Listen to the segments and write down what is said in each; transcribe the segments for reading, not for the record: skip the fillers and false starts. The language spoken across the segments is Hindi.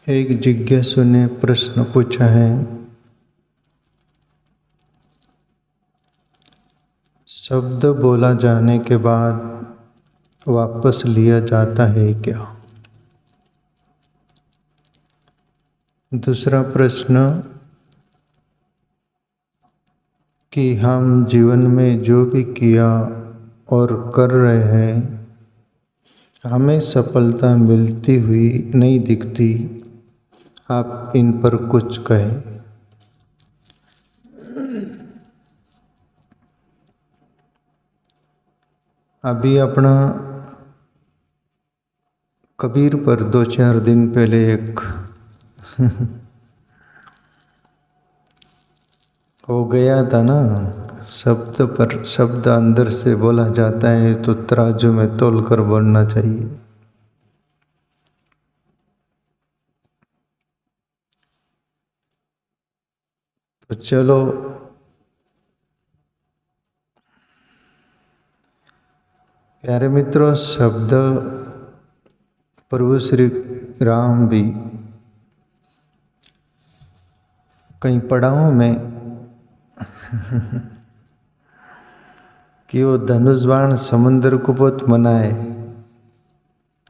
एक जिज्ञासु ने प्रश्न पूछा है, शब्द बोला जाने के बाद वापस लिया जाता है क्या? दूसरा प्रश्न कि हम जीवन में जो भी किया और कर रहे हैं, हमें सफलता मिलती हुई नहीं दिखती। आप इन पर कुछ कहें। अभी अपना कबीर पर 2-4 दिन पहले एक हो गया था ना, शब्द पर शब्द अंदर से बोला जाता है तो तराजू में तोल कर बोलना चाहिए। तो चलो, प्यारे मित्रों, शब्द प्रभु श्री राम भी कहीं पढ़ा हूं मैं कि वो धनुष बाण समुद्र को बहुत मनाए।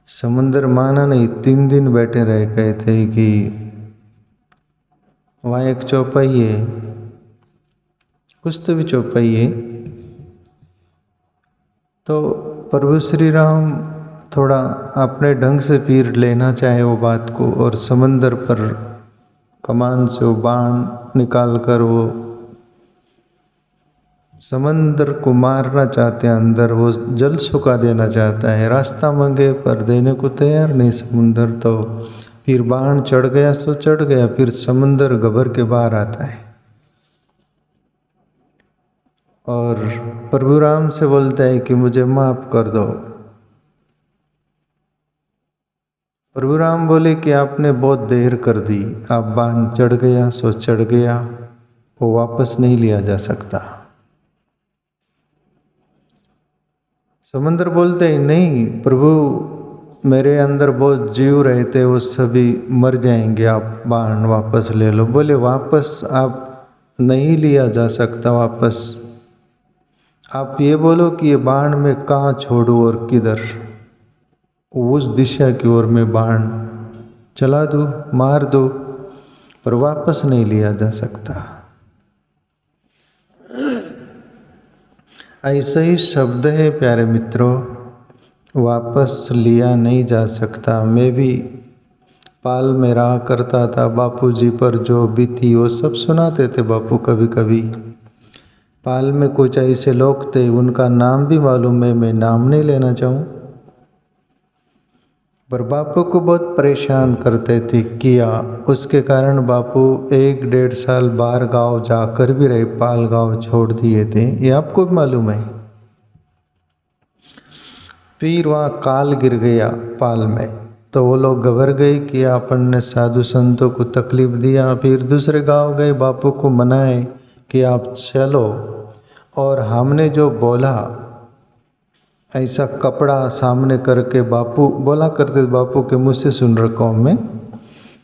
समुद्र माना नहीं, 3 दिन बैठे रह गए थे कि वहाँ एक चौपाई है, कुछ तो भी चौपाई है। तो प्रभु श्री राम थोड़ा अपने ढंग से पीर लेना चाहे वो बात को, और समंदर पर कमान से वो बाण निकाल कर वो समंदर को मारना चाहते हैं अंदर, वो जल सुखा देना चाहता है। रास्ता मांगे पर देने को तैयार नहीं समुंदर। तो फिर बाण चढ़ गया सो चढ़ गया, फिर समंदर घबर के बाहर आता है और प्रभु राम से बोलता है कि मुझे माफ कर दो। प्रभु राम बोले कि आपने बहुत देर कर दी, आप बाण चढ़ गया सो चढ़ गया, वो वापस नहीं लिया जा सकता। समंदर बोलते ही नहीं प्रभु, मेरे अंदर बहुत जीव रहते, वो सभी मर जाएंगे, आप बाण वापस ले लो। बोले वापस आप नहीं लिया जा सकता वापस। आप ये बोलो कि ये बाण मैं कहाँ छोड़ूं और किधर, उस दिशा की ओर मैं बाण चला दूं, मार दूं, पर वापस नहीं लिया जा सकता। ऐसा ही शब्द है प्यारे मित्रों, वापस लिया नहीं जा सकता। मैं भी पाल में रहा करता था, बापूजी पर जो बीती वो सब सुनाते थे बापू। कभी कभी पाल में कुछ ऐसे लोग थे, उनका नाम भी मालूम है, मैं नाम नहीं लेना चाहूँ, पर बापू को बहुत परेशान करते थे किया। उसके कारण बापू 1-1.5 साल बाहर गांव जाकर भी रहे, पाल गांव छोड़ दिए थे, ये आपको भी मालूम है। फिर वहाँ काल गिर गया पाल में, तो वो लोग घबर गए कि अपन ने साधु संतों को तकलीफ दिया। फिर दूसरे गांव गए, बापू को मनाए कि आप चलो, और हमने जो बोला ऐसा कपड़ा सामने करके बापू बोला करते, बापू के मुँह से सुन रखा हूँ मैं,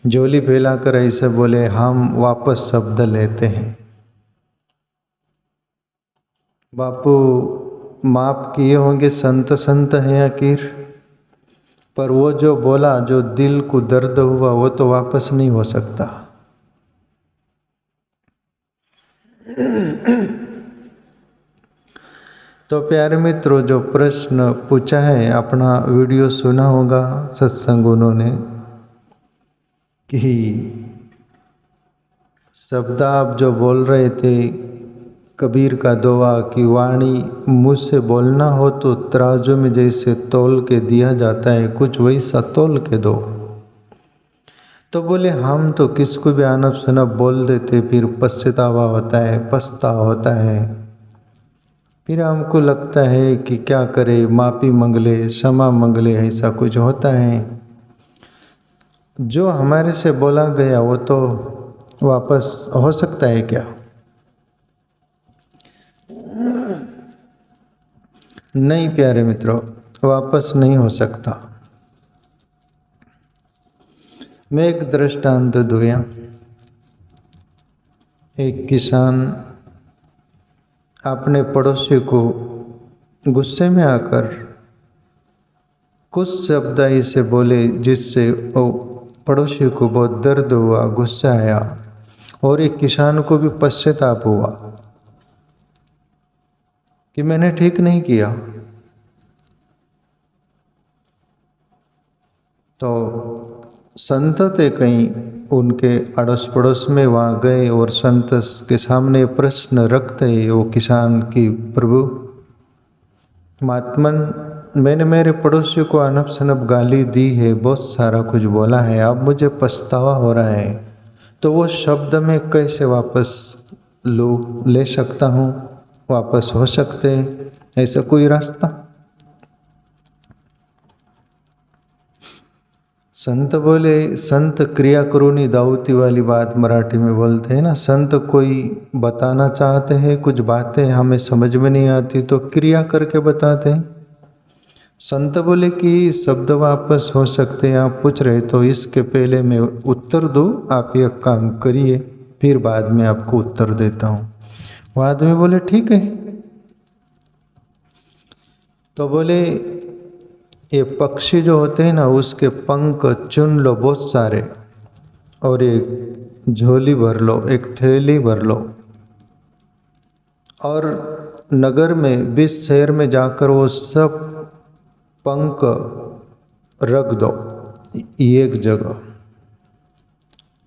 झोली फैलाकर ऐसे बोले, हम वापस शब्द लेते हैं। बापू माफ किए होंगे, संत संत हैं आखिर, पर वो जो बोला, जो दिल को दर्द हुआ, वो तो वापस नहीं हो सकता। तो प्यारे मित्रों, जो प्रश्न पूछा है, अपना वीडियो सुना होगा सत्संग उन्होंने, कि शब्द आप जो बोल रहे थे, कबीर का दोहा कि वाणी मुँह से बोलना हो तो तराजू में जैसे तोल के दिया जाता है, कुछ वैसा तोल के दो। तो बोले हम तो किसको भी अनब शनब बोल देते, फिर पछतावा होता है, पछतावा होता है, फिर हमको लगता है कि क्या करे, माफ़ी मांग ले, क्षमा मांग ले, ऐसा कुछ होता है। जो हमारे से बोला गया वो तो वापस हो सकता है क्या? नहीं प्यारे मित्रों, वापस नहीं हो सकता। मैं एक दृष्टांत दूँ। एक किसान अपने पड़ोसी को गुस्से में आकर कुछ शब्द ऐसे बोले जिससे वो पड़ोसी को बहुत दर्द हुआ, गुस्सा आया और एक किसान को भी पश्चाताप हुआ कि मैंने ठीक नहीं किया। तो संत थे कहीं उनके अड़ोस पड़ोस में, वहाँ गए और संत के सामने प्रश्न रखते वो किसान की, प्रभु महात्मन, मैंने मेरे पड़ोसी को अनप शनप गाली दी है, बहुत सारा कुछ बोला है, अब मुझे पछतावा हो रहा है, तो वो शब्द मैं कैसे वापस ले सकता हूँ, वापस हो सकते हैं, ऐसा कोई रास्ता? संत बोले, संत क्रिया करूनी दाऊती वाली बात मराठी में बोलते हैं ना। संत कोई बताना चाहते हैं कुछ बातें हमें समझ में नहीं आती तो क्रिया करके बताते हैं। संत बोले कि शब्द वापस हो सकते हैं, आप पूछ रहे तो इसके पहले मैं उत्तर दूँ, आप ये काम करिए, फिर बाद में आपको उत्तर देता हूँ। वो आदमी बोले ठीक है। तो बोले ये पक्षी जो होते हैं ना, उसके पंख चुन लो बहुत सारे और एक झोली भर लो, एक थैली भर लो और नगर में 20 शहर में जाकर वो सब पंख रख दो एक जगह,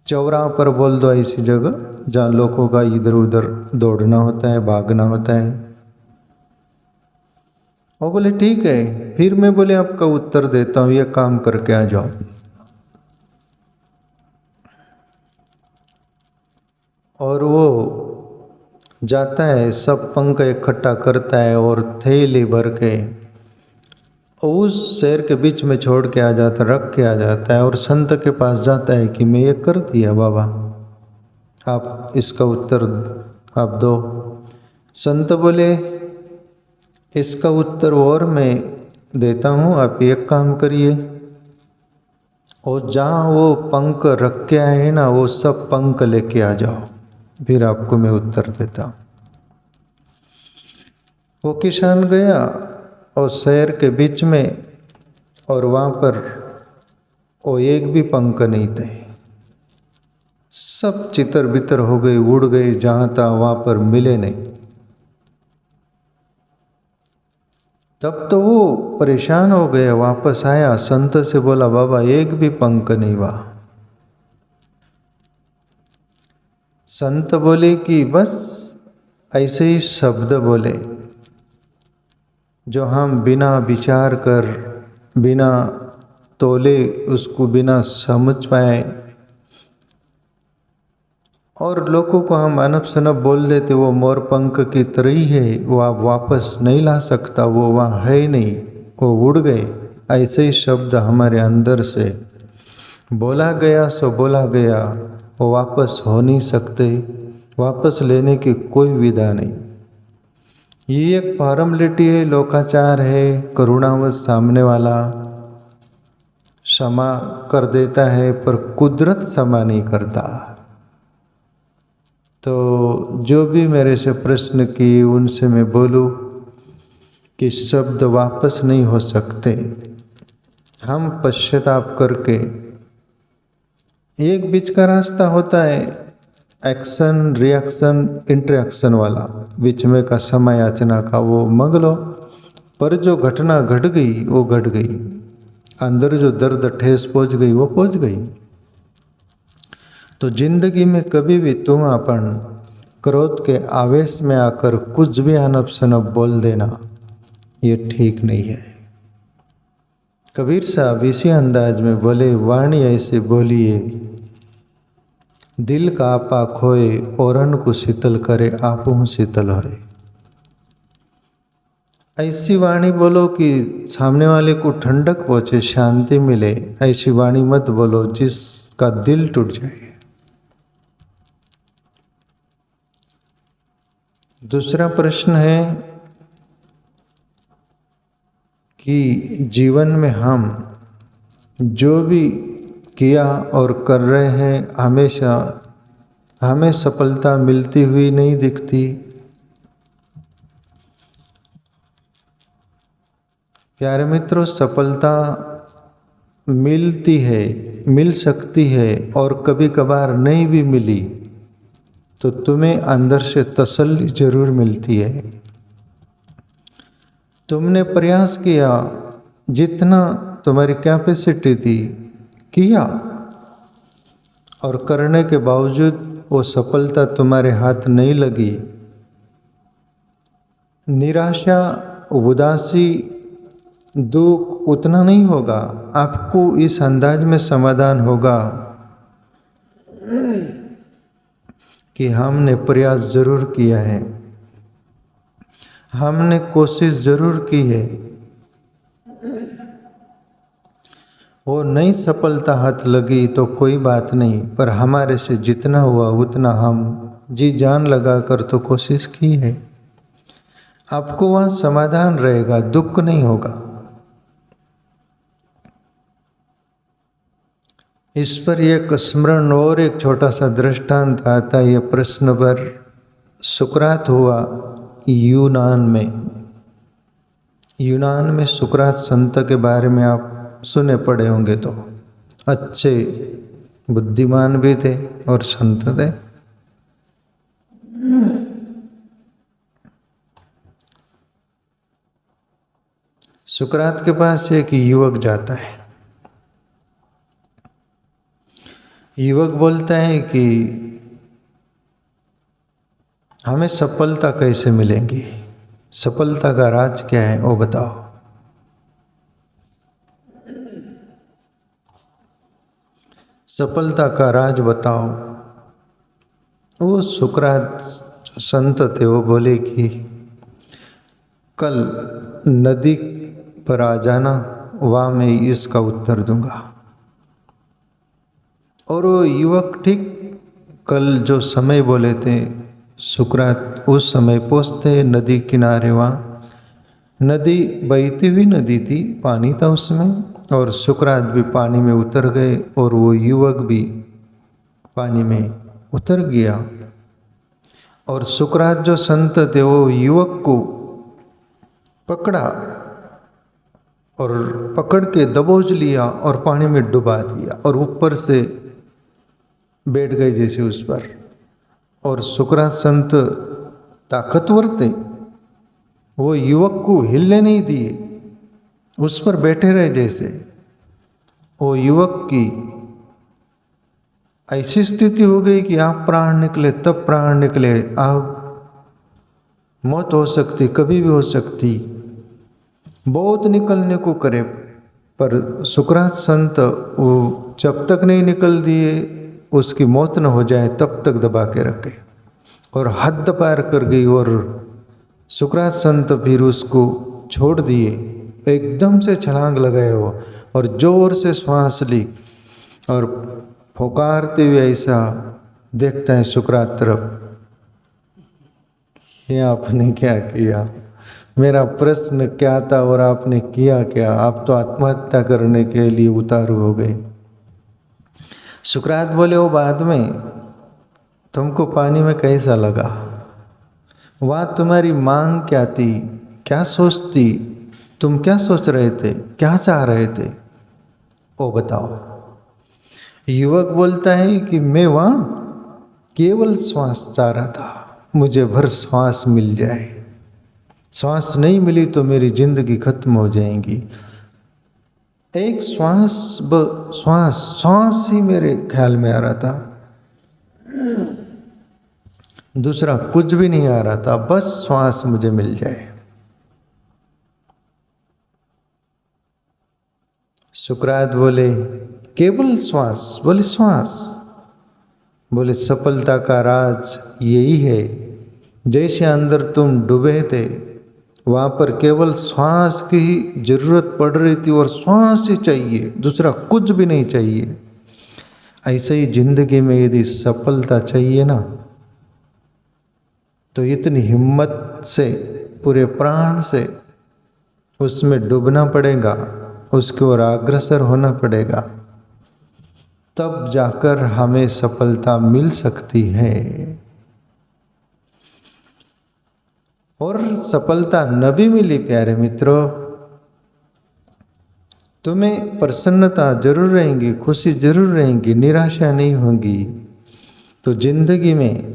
चौराहा पर बोल दो, ऐसी जगह जहाँ लोगों का इधर उधर दौड़ना होता है, भागना होता है। वो बोले ठीक है, फिर मैं बोले आपका उत्तर देता हूँ, ये काम करके आ जाओ। और वो जाता है, सब पंख इकट्ठा करता है और थैली भर के उस शहर के बीच में छोड़ के आ जाता, रख के आ जाता है और संत के पास जाता है कि मैं ये कर दिया बाबा, आप इसका उत्तर आप दो। संत बोले इसका उत्तर और मैं देता हूँ, आप एक काम करिए, और जहाँ वो पंख रख के आए हैं ना, वो सब पंख लेके आ जाओ, फिर आपको मैं उत्तर देता हूँ। वो किसान गया और शहर के बीच में, और वहाँ पर वो एक भी पंख नहीं थे, सब चितर बितर हो गए, उड़ गए, जहाँ था वहाँ पर मिले नहीं। तब तो वो परेशान हो गए, वापस आया, संत से बोला बाबा एक भी पंख नहीं हुआ। संत बोले कि बस ऐसे ही शब्द बोले जो हम बिना विचार कर, बिना तोले, उसको बिना समझ पाए, और लोगों को हम अनप शनप बोल देते, वो मोर पंख की तरह ही है, वो आप वापस नहीं ला सकता, वो वहाँ है ही नहीं, वो उड़ गए। ऐसे ही शब्द हमारे अंदर से बोला गया सो बोला गया, वो वापस हो नहीं सकते, वापस लेने की कोई विधा नहीं। ये एक फॉर्मेलिटी है, लोकाचार है, करुणावश सामने वाला क्षमा कर देता है पर कुदरत क्षमा नहीं करता। तो जो भी मेरे से प्रश्न किए उनसे मैं बोलूँ कि शब्द वापस नहीं हो सकते। हम पश्चाताप करके, एक बीच का रास्ता होता है एक्शन रिएक्शन इंटरेक्शन वाला, बीच में का समय याचना का वो मंग लो, पर जो घटना घट गई वो घट गई, अंदर जो दर्द ठेस पहुँच गई वो पहुँच गई। तो जिंदगी में कभी भी तुम अपन क्रोध के आवेश में आकर कुछ भी अनप शनप बोल देना, ये ठीक नहीं है। कबीर साहब इसी अंदाज में बोले, वाणी ऐसे बोलिए दिल का आपा खोए, औरन को शीतल करे आपू शीतल होए। ऐसी वाणी बोलो कि सामने वाले को ठंडक पहुँचे, शांति मिले। ऐसी वाणी मत बोलो जिसका दिल टूट जाए। दूसरा प्रश्न है कि जीवन में हम जो भी किया और कर रहे हैं, हमेशा हमें सफलता मिलती हुई नहीं दिखती। प्यारे मित्रों, सफलता मिलती है, मिल सकती है और कभी कभार नहीं भी मिली तो तुम्हें अंदर से तसल्ली जरूर मिलती है। तुमने प्रयास किया, जितना तुम्हारी कैपेसिटी थी किया, और करने के बावजूद वो सफलता तुम्हारे हाथ नहीं लगी। निराशा, उदासी, दुख उतना नहीं होगा। आपको इस अंदाज में समाधान होगा कि हमने प्रयास जरूर किया है, हमने कोशिश जरूर की है। वो नहीं सफलता हाथ लगी तो कोई बात नहीं, पर हमारे से जितना हुआ उतना हम जी जान लगा कर तो कोशिश की है। आपको वहाँ समाधान रहेगा, दुख नहीं होगा। इस पर एक स्मरण और एक छोटा सा दृष्टांत आता है। यह प्रश्न पर सुकरात हुआ यूनान में। यूनान में सुकरात संत के बारे में आप सुने पड़े होंगे, तो अच्छे बुद्धिमान भी थे और संत थे। सुकरात के पास एक युवक जाता है। युवक बोलता है कि हमें सफलता कैसे मिलेंगी, सफलता का राज क्या है वो बताओ। सफलता का राज बताओ। वो सुकरात संत थे, वो बोले कि कल नदी पर आ जाना, वहाँ मैं इसका उत्तर दूंगा। और वो युवक ठीक कल जो समय बोले थे सुकरात उस समय पहुँचते नदी किनारे। वहाँ नदी बहती हुई नदी थी, पानी था उसमें, और सुकरात भी पानी में उतर गए और वो युवक भी पानी में उतर गया। और सुकरात जो संत थे वो युवक को पकड़ा और पकड़ के दबोच लिया और पानी में डुबा दिया और ऊपर से बैठ गए जैसे उस पर। और सुकरात संत ताकतवर थे, वो युवक को हिलने नहीं दिए, उस पर बैठे रहे जैसे। वो युवक की ऐसी स्थिति हो गई कि आप प्राण निकले तब प्राण निकले। आप मौत हो सकती, कभी भी हो सकती, बहुत निकलने को करे, पर सुकरात संत वो जब तक नहीं निकल दिए उसकी मौत न हो जाए तब तक दबा के रखे। और हद पार कर गई और सुकरात संत फिर उसको छोड़ दिए। एकदम से छलांग लगाए वो और जोर से श्वास ली और पुकारते हुए ऐसा देखता है सुकरात तरफ, ये आपने क्या किया, मेरा प्रश्न क्या था और आपने किया क्या, आप तो आत्महत्या करने के लिए उतारू हो गए। सुकरात बोले वो बाद में, तुमको पानी में कैसा लगा, वहाँ तुम्हारी मांग क्या थी, क्या सोचती, तुम क्या सोच रहे थे, क्या चाह रहे थे, वो बताओ। युवक बोलता है कि मैं वहाँ केवल श्वास चाह रहा था, मुझे भर श्वास मिल जाए, श्वास नहीं मिली तो मेरी जिंदगी खत्म हो जाएगी। एक श्वास श्वास श्वास ही मेरे ख्याल में आ रहा था, दूसरा कुछ भी नहीं आ रहा था, बस श्वास मुझे मिल जाए। सुकरात बोले केवल श्वास, बोले श्वास, बोले सफलता का राज यही है। जैसे अंदर तुम डूबे थे वहाँ पर केवल श्वास की ही जरूरत पड़ रही थी और श्वास ही चाहिए, दूसरा कुछ भी नहीं चाहिए। ऐसे ही जिंदगी में यदि सफलता चाहिए ना, तो इतनी हिम्मत से पूरे प्राण से उसमें डूबना पड़ेगा, उसकी ओर अग्रसर होना पड़ेगा। तब जाकर हमें सफलता मिल सकती है। और सफलता न भी मिली प्यारे मित्रों, तुम्हें प्रसन्नता जरूर रहेंगी, खुशी जरूर रहेंगी, निराशा नहीं होगी। तो जिंदगी में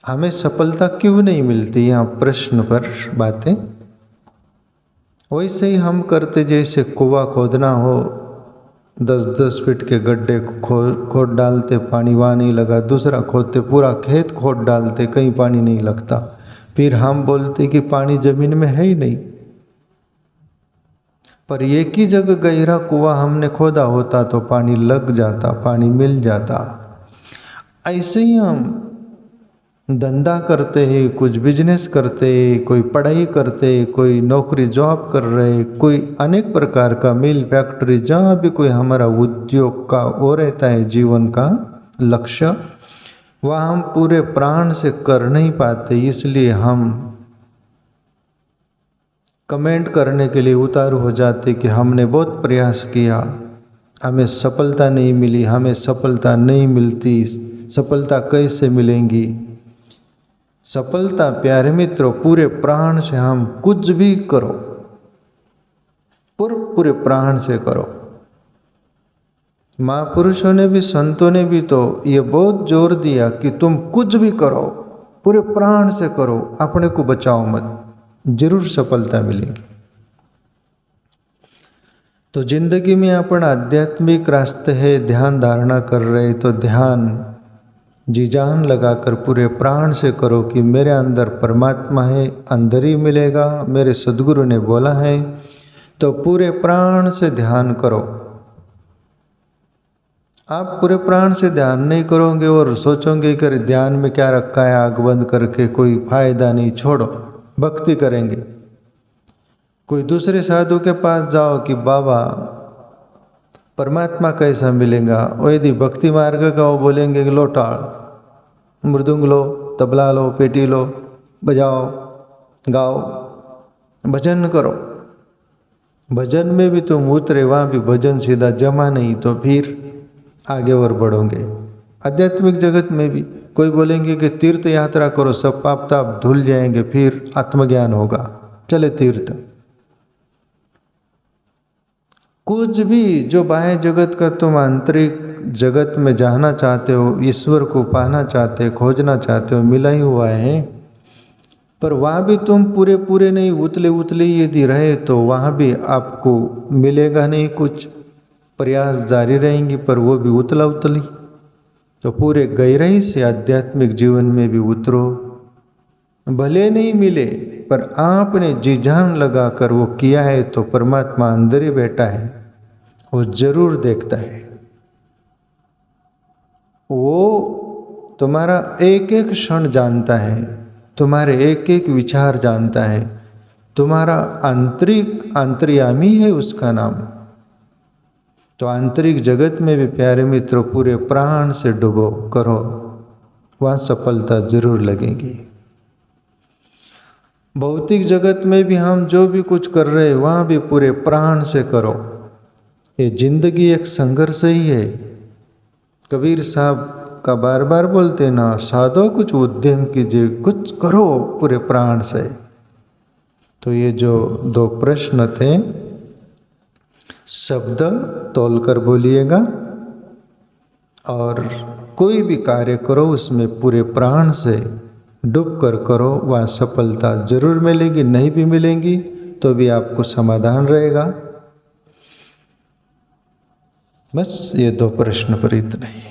हमें सफलता क्यों नहीं मिलती, यहाँ प्रश्न पर बातें। वैसे ही हम करते जैसे कुआं खोदना हो, 10-10 फीट के गड्ढे खोद डालते, पानी वहाँ नहीं लगा, दूसरा खोदते, पूरा खेत खोद डालते, कहीं पानी नहीं लगता, फिर हम बोलते कि पानी जमीन में है ही नहीं। पर एक ही जगह गहरा कुआं हमने खोदा होता तो पानी लग जाता, पानी मिल जाता। ऐसे ही हम धंधा करते हैं, कुछ बिजनेस करते, कोई पढ़ाई करते, कोई नौकरी जॉब कर रहे, कोई अनेक प्रकार का मिल फैक्ट्री, जहाँ भी कोई हमारा उद्योग का वो रहता है जीवन का लक्ष्य, वह हम पूरे प्राण से कर नहीं पाते। इसलिए हम कमेंट करने के लिए उतारू हो जाते कि हमने बहुत प्रयास किया, हमें सफलता नहीं मिली, हमें सफलता नहीं मिलती, सफलता कैसे मिलेंगी। सफलता प्यारे मित्रों पूरे प्राण से, हम कुछ भी करो पूरे प्राण से करो। महापुरुषों ने भी, संतों ने भी तो ये बहुत जोर दिया कि तुम कुछ भी करो, पूरे प्राण से करो, अपने को बचाओ मत, जरूर सफलता मिलेगी। तो जिंदगी में अपन आध्यात्मिक रास्ते है, ध्यान धारणा कर रहे, तो ध्यान जी जान लगाकर पूरे प्राण से करो कि मेरे अंदर परमात्मा है, अंदर ही मिलेगा, मेरे सद्गुरु ने बोला है। तो पूरे प्राण से ध्यान करो। आप पूरे प्राण से ध्यान नहीं करोगे और सोचोगे कि ध्यान में क्या रखा है, आग बंद करके कोई फायदा नहीं, छोड़ो, भक्ति करेंगे। कोई दूसरे साधु के पास जाओ कि बाबा परमात्मा कैसा मिलेगा, वो यदि भक्ति मार्ग का वो बोलेंगे कि लो टाल, मृदंग लो, तबला लो, पेटी लो, बजाओ, गाओ, भजन करो। भजन में भी तुम उतरे, वहाँ भी भजन सीधा जमा नहीं, तो फिर आगे और बढ़ोगे। आध्यात्मिक जगत में भी कोई बोलेंगे कि तीर्थ यात्रा करो, सब पाप ताप धुल जाएंगे, फिर आत्मज्ञान होगा, चले तीर्थ। कुछ भी जो बाह्य जगत का तुम आंतरिक जगत में जाना चाहते हो, ईश्वर को पाना चाहते हो, खोजना चाहते हो, मिला ही हुआ है। पर वहाँ भी तुम पूरे पूरे नहीं, उतले उतले यदि रहे तो वहाँ भी आपको मिलेगा नहीं कुछ, प्रयास जारी रहेंगी पर वो भी उतला उतली। तो पूरे गहराई से आध्यात्मिक जीवन में भी उतरो, भले नहीं मिले पर आपने जी जान लगा कर वो किया है तो परमात्मा अंदर ही बैठा है, वो जरूर देखता है। वो तुम्हारा एक एक क्षण जानता है, तुम्हारे एक एक विचार जानता है, तुम्हारा आंतरिक अंतर्यामी है उसका नाम। तो आंतरिक जगत में भी प्यारे मित्रों पूरे प्राण से डूबो करो, वहाँ सफलता जरूर लगेगी। भौतिक जगत में भी हम जो भी कुछ कर रहे हैं वहाँ भी पूरे प्राण से करो। ये जिंदगी एक संघर्ष ही है। कबीर साहब का बार बार बोलते ना, साधो कुछ उद्यम कीजिए, कुछ करो पूरे प्राण से। तो ये जो 2 प्रश्न थे, शब्द तोलकर बोलिएगा और कोई भी कार्य करो उसमें पूरे प्राण से डूब कर करो, वहाँ सफलता जरूर मिलेगी। नहीं भी मिलेंगी तो भी आपको समाधान रहेगा। बस ये 2 प्रश्न पर इतना ही।